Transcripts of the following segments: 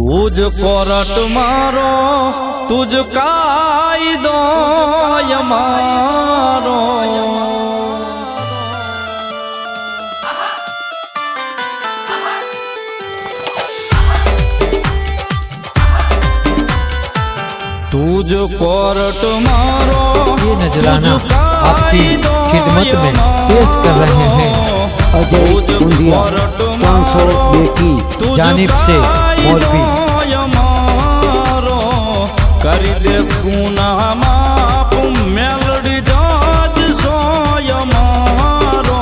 तुझ कोरट मारो तुझ कायदो मारो तुझ कोरट मारो ये नजराना आपकी खिदमत में पेश कर रहे हैं अजय कुंडिया 302 की जानिब से मौलवी कर दे गुनाह माफ मेलडी जाज सोय मारो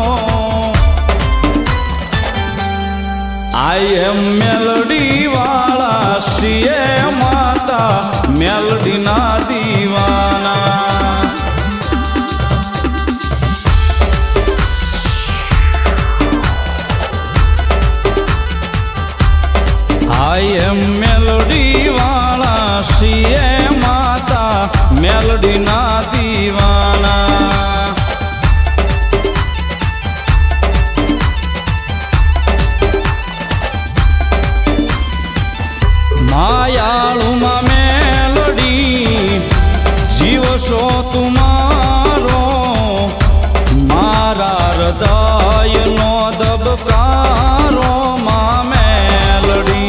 आई एम मेलडी वाला सीए माता मेलडी ना दीवाना आई एम मेलडी वाला सीए माता मेलडी ना दीवाना मायालू मा मेलडी जीव सो तुम्हारो मारा हृदय नो दबकारो मा मेलडी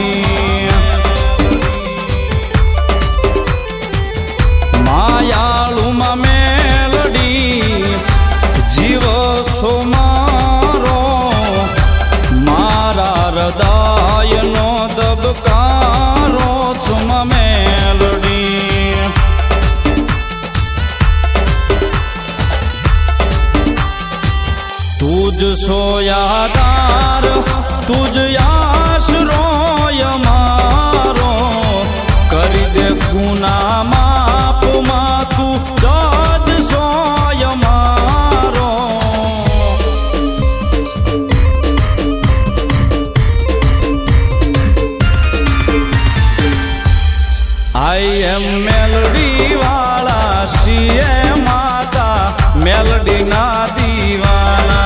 मायालू मा मेलडी जीव सो मारो मारा हृदय नो दबकारो तुम मेलडी तुझ सोयादार तुझ आसरो मारो कर दे गुनाह माफ मा तू जज सोय मारो आई एम मेलडी वाला सीए माता मेलडी ना दीवाना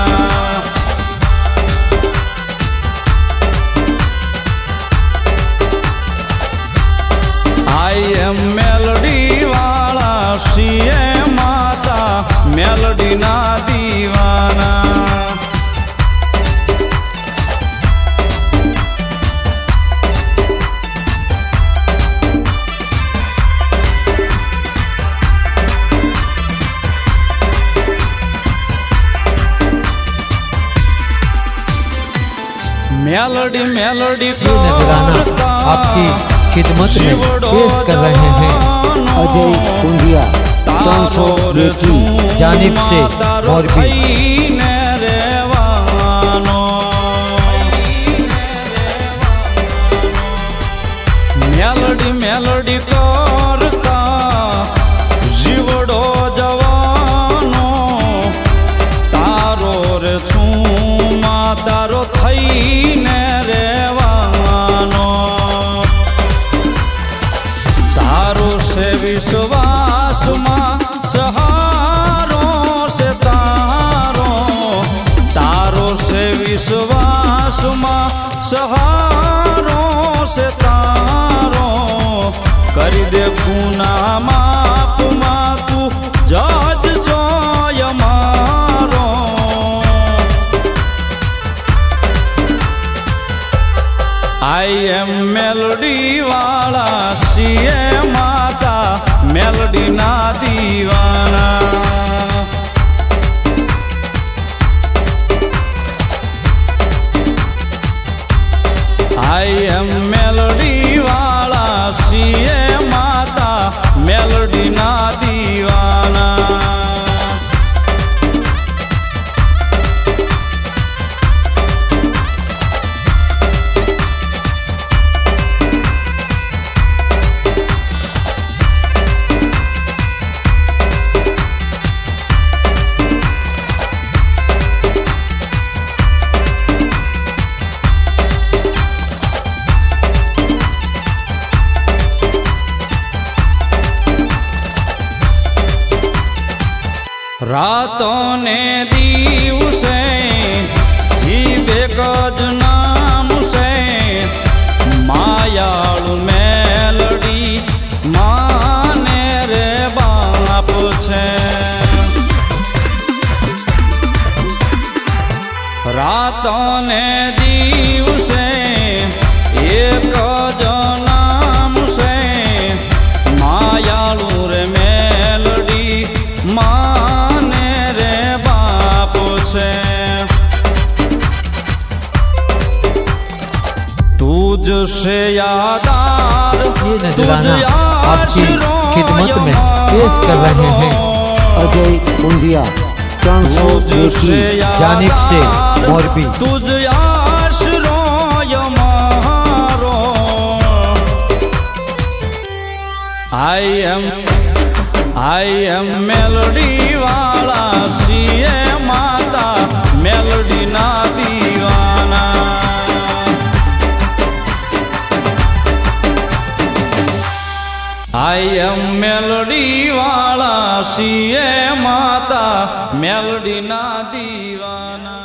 आई एम मेलडी वाला सीए माता मेलडी ना दीवाना मेलडी मेलडी ये नजराना आपकी खिदमत में पेश कर रहे हैं अजय कुंडिया 302 की जानिब से मौलवी मेलडी मेलडी करता जीवड़ो जवानो तारो रे छूमा तारो थईने रेवानो तारो से विश्वास मा सहारो से तारो तारो से विश्वास मा सहारो से तारो कर दे गुनाह माफ मा तू जज सोय मारो आई एम मेलडी वाला सीए माता मेलडी ना दीवाना आई एम मेलडी वाला सीए माता मेलडी ना दीवाना रातों ने दिवसे ही बेगज नाम से मायालु તને દિવસે એક જ નામ છે માયાળુ રે મેલડી માને રે બાપ છે तुझ से यादार ये नजराना आपकी खिदमत में पेश कर रहे हैं अजय कुंदिया 300 जानिब से मोरबी। तुझ आशरो मारो आई एम मेलोडी वाला सीए माता मेलोडी ना दीवाना आई एम मेलोडी वाला सीए माता मेलोडी ना दीवाना।